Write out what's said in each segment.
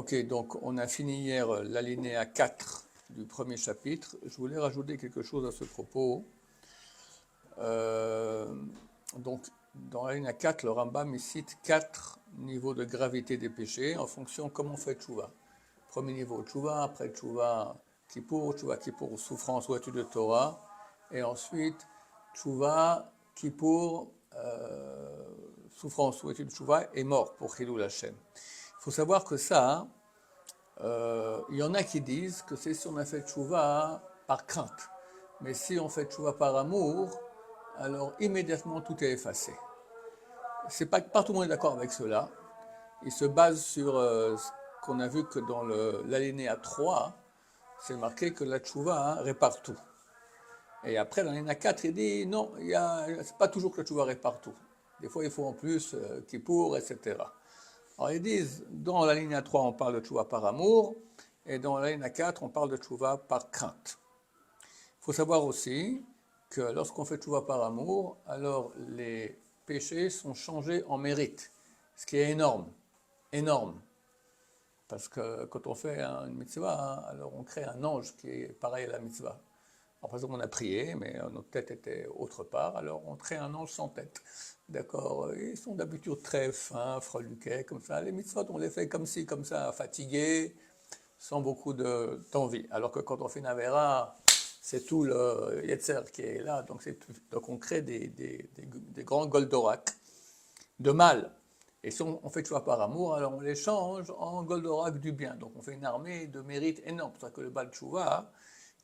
Ok, donc on a fini hier l'alinéa 4 du premier chapitre. Je voulais rajouter quelque chose à ce propos. Donc, dans l'alinéa 4, le Rambam il cite 4 niveaux de gravité des péchés en fonction de comment on fait tchouva. Premier niveau, tchouva, après tchouva kippour, souffrance ou étude de Torah, et ensuite tchouva, kippour, souffrance ou étude de tchouva et mort pour Chilul Hashem. Il faut savoir que ça, il y en a qui disent que c'est si on a fait tchouva par crainte. Mais si on fait tchouva par amour, alors immédiatement tout est effacé. C'est pas tout le monde est d'accord avec cela. Il se base sur ce qu'on a vu que dans l'alinéa 3, c'est marqué que la tchouva répare tout. Et après, dans l'alinéa 4, il dit non, c'est pas toujours que la tchouva répare tout. Des fois, il faut en plus kippour, etc. Alors ils disent, dans la ligne 3, on parle de tchouva par amour, et dans la ligne 4, on parle de tchouva par crainte. Il faut savoir aussi que lorsqu'on fait tchouva par amour, alors les péchés sont changés en mérite, ce qui est énorme, énorme. Parce que quand on fait une mitzvah, alors on crée un ange qui est pareil à la mitzvah. Alors, par exemple, on a prié, mais notre tête était autre part, alors on crée un ange sans tête. D'accord, ils sont d'habitude très fins, freluquets, comme ça. Les mitzvot, on les fait comme ci, comme ça, fatigués, sans beaucoup d'envie. Alors que quand on fait une avéra, c'est tout le yetzer qui est là. Donc on crée des grands goldorak de mal. Et si on fait tchouva par amour, alors on les change en goldorak du bien. Donc on fait une armée de mérite énorme. C'est pour ça que le bal tchouva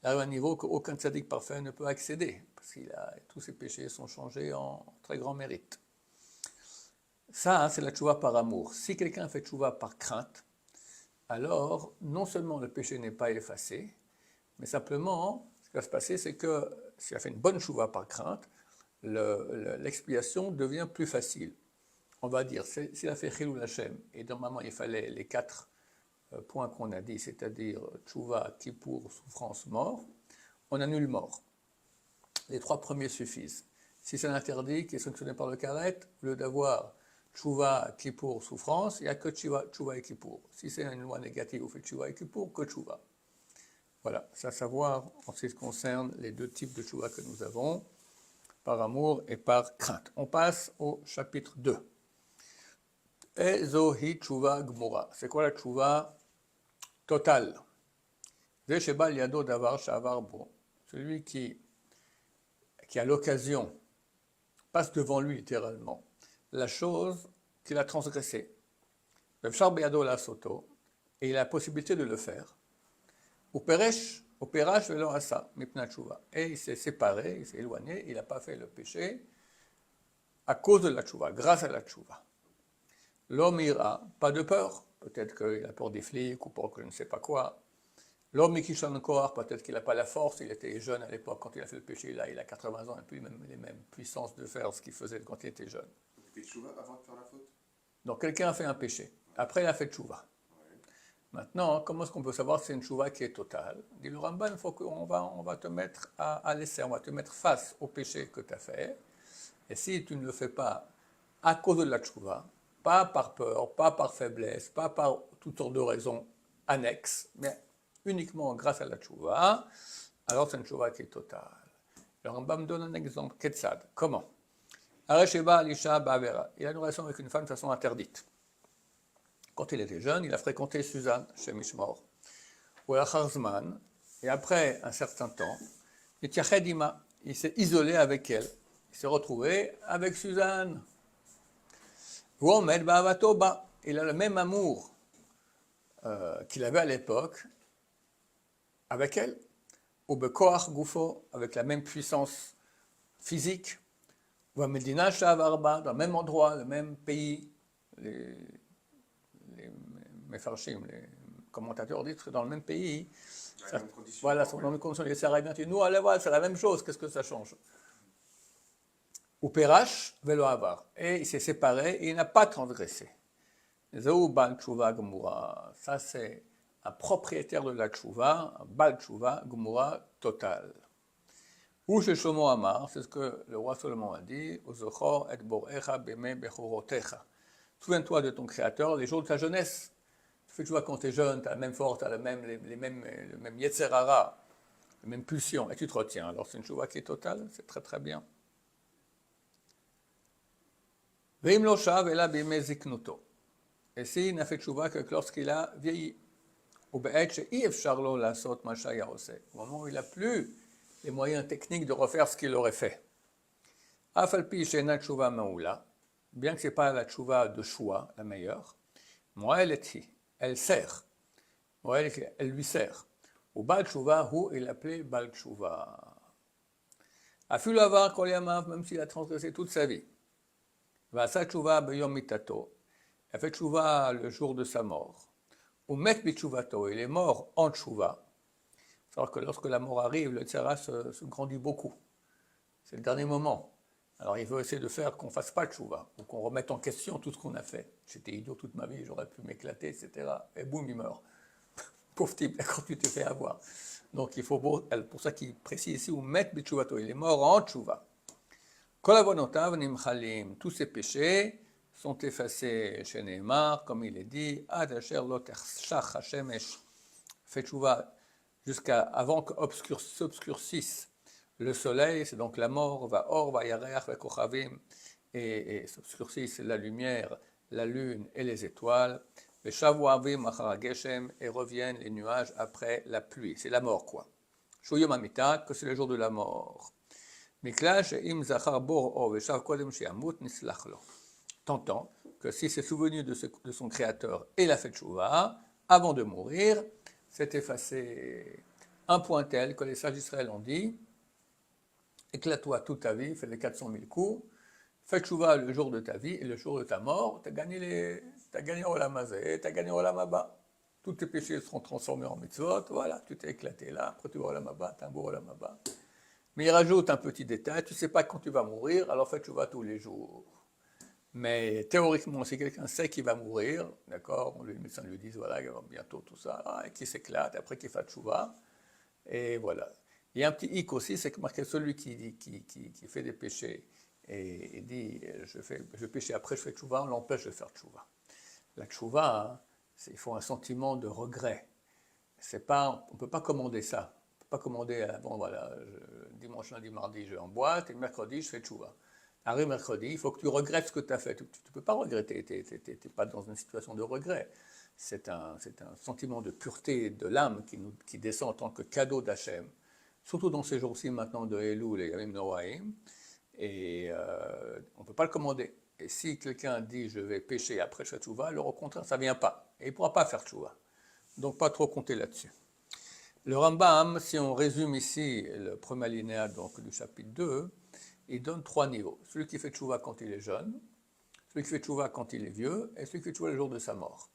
arrive à un niveau qu'aucun tzaddik parfait ne peut accéder. Parce que tous ses péchés sont changés en très grand mérite. Ça, c'est la tchouva par amour. Si quelqu'un fait tchouva par crainte, alors non seulement le péché n'est pas effacé, mais simplement, ce qui va se passer, c'est que s'il a fait une bonne tchouva par crainte, l'expiation devient plus facile. On va dire, s'il a fait Chilul Hashem, et normalement il fallait les 4 points qu'on a dit, c'est-à-dire tchouva, kippour, souffrance, mort, on annule mort. Les 3 premiers suffisent. Si c'est un interdit qui est sanctionné par le karet, au lieu d'avoir tchouva, kippour, souffrance, il n'y a que tchouva et kippour. Si c'est une loi négative, on fait tchouva et kippour, que tchouva. Voilà, c'est à savoir en ce qui concerne les 2 types de tchouva que nous avons, par amour et par crainte. On passe au chapitre 2. Ezohi tchouva gmura. C'est quoi la tchouva totale? Zeshebal yado davar shavar bo. Celui qui a l'occasion, passe devant lui littéralement, la chose qu'il a transgressée. Et il a la possibilité de le faire. Et il s'est séparé, il s'est éloigné, il n'a pas fait le péché à cause de la tchouva, grâce à la tchouva. L'homme ira, pas de peur, peut-être qu'il a peur des flics ou pour que je ne sais pas quoi. L'homme mikishan kohar, peut-être qu'il n'a pas la force, il était jeune à l'époque quand il a fait le péché, là il a 80 ans et puis même les mêmes puissances de faire ce qu'il faisait quand il était jeune. Il fait tchouva avant de faire la faute? Donc quelqu'un a fait un péché, après il a fait tchouva. Maintenant, comment est-ce qu'on peut savoir si c'est une tchouva qui est totale? Dit le Ramban, il faut qu'on va te mettre à l'essai, on va te mettre face au péché que tu as fait. Et si tu ne le fais pas à cause de la tchouva, pas par peur, pas par faiblesse, pas par toutes sortes de raisons annexes, mais uniquement grâce à la tchouva, alors c'est une tchouva qui est totale. Le Rambam donne un exemple, Ketzad. Comment? Aresheba Alisha Ba'avera. Il a une relation avec une femme de façon interdite. Quand il était jeune, il a fréquenté Suzanne chez Mishmor, ou la Harzman, et après un certain temps, il s'est isolé avec elle. Il s'est retrouvé avec Suzanne. Il a le même amour qu'il avait à l'époque avec elle, ou Bekoach Gufo, avec la même puissance physique, ou à Medina Shavarba, dans le même endroit, le même pays. Les Mefarshim, les commentateurs disent que dans le même pays, voilà, sont dans les mêmes conditions. Les Sarabins, nous, allez voir, c'est la même chose, qu'est-ce que ça change? Ou Perash, Velo Avar. Et il s'est séparé et il n'a pas transgressé. Zéou Bal Tchouva Gmura. Ça, c'est un propriétaire de la Tchouva, un Bal Tchouva Gmura total. Ou chez Shlomo Amar, c'est ce que le roi Solomon a dit, Uzochor et Borecha Beme Bechorotecha. Souviens-toi de ton Créateur les jours de ta jeunesse. fais tchouva quand tu es jeune, tu as la même force, tu as le même yetzer hara, les mêmes pulsions, et tu te retiens. Alors c'est une tchouva qui est totale, c'est très très bien. Veim lo shav ela bimei ziknuto. Et s'il n'a fait tchouva que lorsqu'il a vieilli. Au moment où il n'a plus les moyens techniques de refaire ce qu'il aurait fait. Bien que ce n'est pas la tchouva de choix, la meilleure, elle sert. Elle lui sert. Au Baal Tchouva, il l'appelait Baal Tchouva. Aful avar kol yamav, même s'il a transgressé toute sa vie. Vasa tchouva beyom mitato. Il a fait tchouva le jour de sa mort. Ou met bitchouvato, il est mort en tchouva. Il faut savoir que lorsque la mort arrive, le tsara se grandit beaucoup. C'est le dernier moment. Alors il veut essayer de faire qu'on ne fasse pas tchouva, ou qu'on remette en question tout ce qu'on a fait. J'étais idiot toute ma vie, j'aurais pu m'éclater, etc. Et boum, il meurt. Pauvre type, quand tu te fais avoir. Donc il faut pour ça qu'il précise ici, ou met bitchouvato, il est mort en tchouva. Kolavonotav nimchalim, tous ses péchés sont effacés chez Neymar, comme il est dit, Ad asher lo tershach hashemesh, fait tchouva jusqu'à avant que s'obscurcisse le soleil, c'est donc la mort, va or, va yareach, va kochavim, et s'obscurcissent la lumière, la lune et les étoiles, et shavuavim achar geshem, et reviennent les nuages après la pluie. C'est la mort, quoi. Shuyom amitat, que c'est le jour de la mort. Miklash im zachar bor o veshav kodem shiamut nislach lo. Tentant que si s'est souvenu de son créateur et l'a fait tchouva, avant de mourir, c'est effacé. Un point tel que les sages d'Israël ont dit, éclate-toi toute ta vie, fais les 400 000 coups, fais tchouva le jour de ta vie et le jour de ta mort, tu as gagné Olam Hazeh, tu as gagné Olam Haba. Tous tes péchés seront transformés en mitzvot, voilà, tu t'es éclaté là, après tu vas Olam Haba, tu as un beau Olam Haba. Mais il rajoute un petit détail, tu ne sais pas quand tu vas mourir, alors fais tchouva tous les jours. Mais théoriquement, si quelqu'un sait qu'il va mourir, d'accord, les médecins lui disent, voilà, bientôt tout ça, et qu'il s'éclate, après qu'il fasse tchouva, et voilà. Il y a un petit hic aussi, c'est que marqué celui qui fait des péchés et dit, je vais pécher après, je fais tchouva, on l'empêche de faire tchouva. La tchouva, hein, il faut un sentiment de regret. On ne peut pas commander ça. On ne peut pas commander, bon voilà, dimanche, lundi, mardi, je vais en boîte, et mercredi, je fais tchouva. Arrive mercredi, il faut que tu regrettes ce que tu as fait. Tu ne peux pas regretter, tu n'es pas dans une situation de regret. C'est un sentiment de pureté de l'âme qui descend en tant que cadeau d'Hachem, surtout dans ces jours-ci maintenant de Elul et Yamim Noraim, et on ne peut pas le commander. Et si quelqu'un dit je vais pécher après je fais tchouva, alors au contraire, ça ne vient pas. Et il ne pourra pas faire tchouva. Donc pas trop compter là-dessus. Le Rambam, si on résume ici le premier alinéa donc, du chapitre 2, il donne 3 niveaux. Celui qui fait tchouva quand il est jeune, celui qui fait tchouva quand il est vieux, et celui qui fait tchouva le jour de sa mort.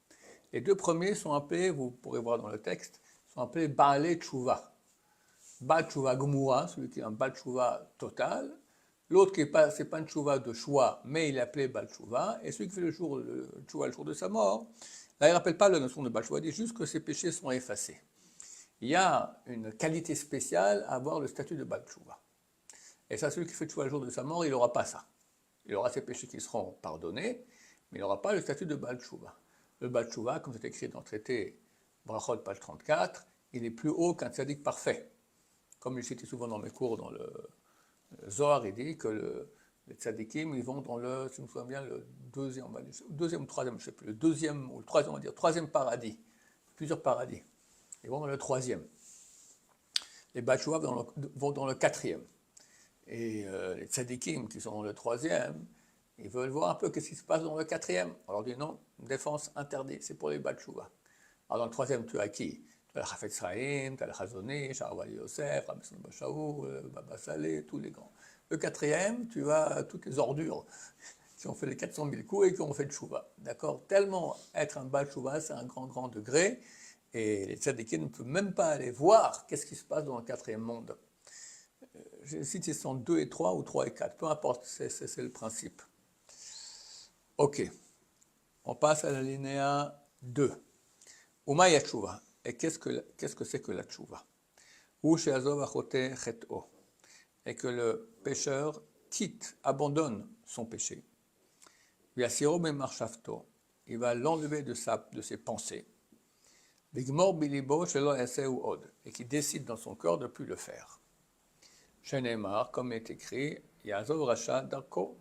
Les 2 premiers sont appelés, vous pourrez voir dans le texte, sont appelés Baalei Tchouva. Baal Tchouva Gmura, celui qui est un Baal Tchouva total. L'autre qui n'est pas, c'est pas un Tchouva de choix, mais il est appelé Baal Tchouva. Et celui qui fait le Tchouva le jour de sa mort, là il ne rappelle pas la notion de Baal Tchouva, il dit juste que ses péchés sont effacés. Il y a une qualité spéciale à avoir le statut de Baal Tchouva. Et ça, celui qui fait tchouva le jour de sa mort, il n'aura pas ça. Il aura ses péchés qui seront pardonnés, mais il n'aura pas le statut de Baal Tchouva. Le Baal Tchouva, comme c'est écrit dans le traité Brachot, page 34, il est plus haut qu'un tzaddik parfait. Comme je cite souvent dans mes cours, dans le Zohar, il dit que les tzaddikim, ils vont dans le, si je me souviens bien, le deuxième ou troisième, je ne sais plus, le deuxième ou le troisième, on va dire, troisième paradis. Plusieurs paradis. Ils vont dans le troisième. Les Baal Tchouva vont dans le quatrième. Et les tzadikim qui sont dans le troisième, ils veulent voir un peu ce qui se passe dans le quatrième. On leur dit non, défense interdite, c'est pour les Baal Tchouva. Alors dans le troisième, tu as qui? Tu as le Chafetz Chaim, tu as le Chazoni, Shahavali Yosef, Ramesson Bachaou, Baba Saleh, tous les grands. Le quatrième, tu as toutes les ordures qui ont fait les 400 000 coups et qui ont fait tchouva. D'accord? Tellement être un Baal Tchouva, c'est un grand, grand degré. Et les tzadikim ne peuvent même pas aller voir qu'est-ce qui se passe dans le quatrième monde. Je cite, ils sont 2 et 3 ou 3 et 4, peu importe, c'est le principe. Ok, on passe à la linéa 2. Uma yatchouva. Et qu'est-ce que c'est que la tchouva? Ou she'azov achote chet'o. Et que le pécheur quitte, abandonne son péché. Viasiro memarchavto. Il va l'enlever de ses pensées. Vigmor bilibo shelo yaseu od, et qui décide dans son cœur de ne plus le faire. Shenemar, comme est écrit, Yazov Racha Darko,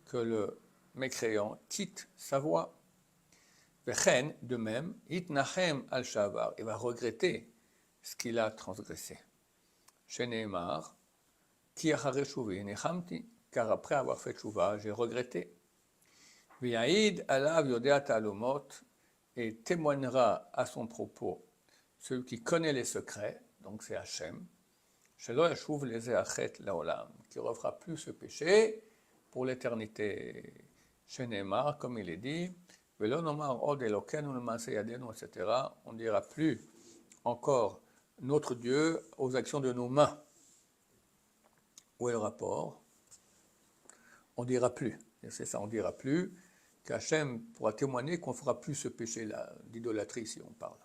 que le mécréant quitte sa voie. Vechen, de même, Itnachem al-Shavar, il va regretter ce qu'il a transgressé. Shenemar, Ki achare shuvi nechamti, car après avoir fait tchouva, j'ai regretté. V'yaïd alav yodea ta'alumot, et témoignera à son propos celui qui connaît les secrets, donc c'est Hachem, shelo yashuv leze achet laolam, qui ne refera plus ce péché pour l'éternité. Shenemar, comme il est dit, velo nomar od elokenu l'maaseh yadenu, etc. On ne dira plus encore notre Dieu aux actions de nos mains. Où est le rapport? On ne dira plus, c'est ça, on ne dira plus qu'Hachem pourra témoigner qu'on ne fera plus ce péché-là, d'idolâtrie si on parle.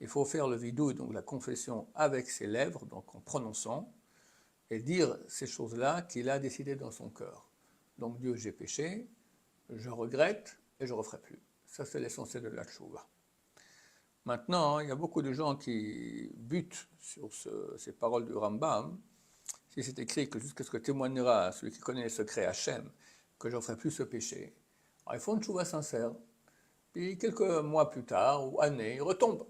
Il faut faire le vidouille, donc la confession avec ses lèvres, donc en prononçant, et dire ces choses-là qu'il a décidé dans son cœur. Donc Dieu, j'ai péché, je regrette et je ne referai plus. Ça, c'est l'essentiel de la tchouva. Maintenant, il y a beaucoup de gens qui butent sur ces paroles du Rambam. Si c'est écrit que jusqu'à ce que témoignera celui qui connaît les secrets Hachem, que je ne ferai plus ce péché, alors ils font une tchouva sincère. Puis quelques mois plus tard, ou années, ils retombent.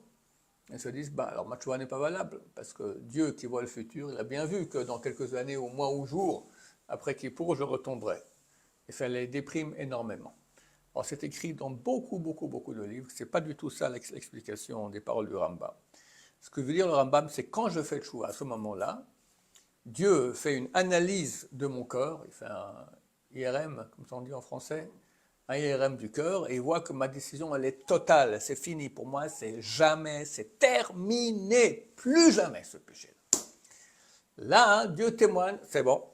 Ils se disent, alors ma tchouva n'est pas valable, parce que Dieu qui voit le futur, il a bien vu que dans quelques années, ou mois, ou jours, après Kippour, je retomberai. Et ça les déprime énormément. Alors c'est écrit dans beaucoup de livres, ce n'est pas du tout ça l'explication des paroles du Rambam. Ce que veut dire le Rambam, c'est quand je fais tchouva, à ce moment-là, Dieu fait une analyse de mon cœur, il fait un IRM, comme on dit en français, un IRM du cœur, et il voit que ma décision, elle est totale, c'est fini pour moi, c'est jamais, c'est terminé, plus jamais ce péché-là. Là, Dieu témoigne, c'est bon,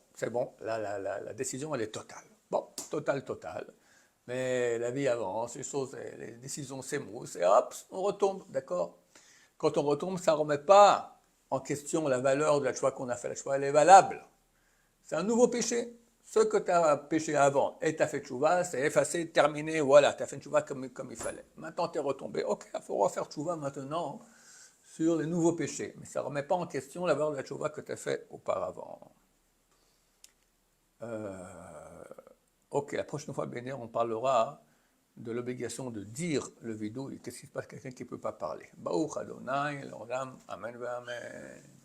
la décision, elle est totale. Bon, totale. Mais la vie avance, les décisions s'émoussent, et hop, on retombe, d'accord? Quand on retombe, ça ne remet pas en question la valeur de la tchouva qu'on a fait. La tchouva, elle est valable. C'est un nouveau péché. Ce que tu as péché avant et tu as fait tchouva, c'est effacé, terminé, voilà, tu as fait une tchouva comme il fallait. Maintenant, tu es retombé. Ok, il faut refaire tchouva maintenant sur les nouveaux péchés. Mais ça ne remet pas en question la valeur de la tchouva que tu as fait auparavant. Ok, la prochaine fois, bien on parlera de l'obligation de dire le vidouille. Qu'est-ce qui se passe quelqu'un qui ne peut pas parler? Baruch Adonai, l'Olam, Amen, Amen.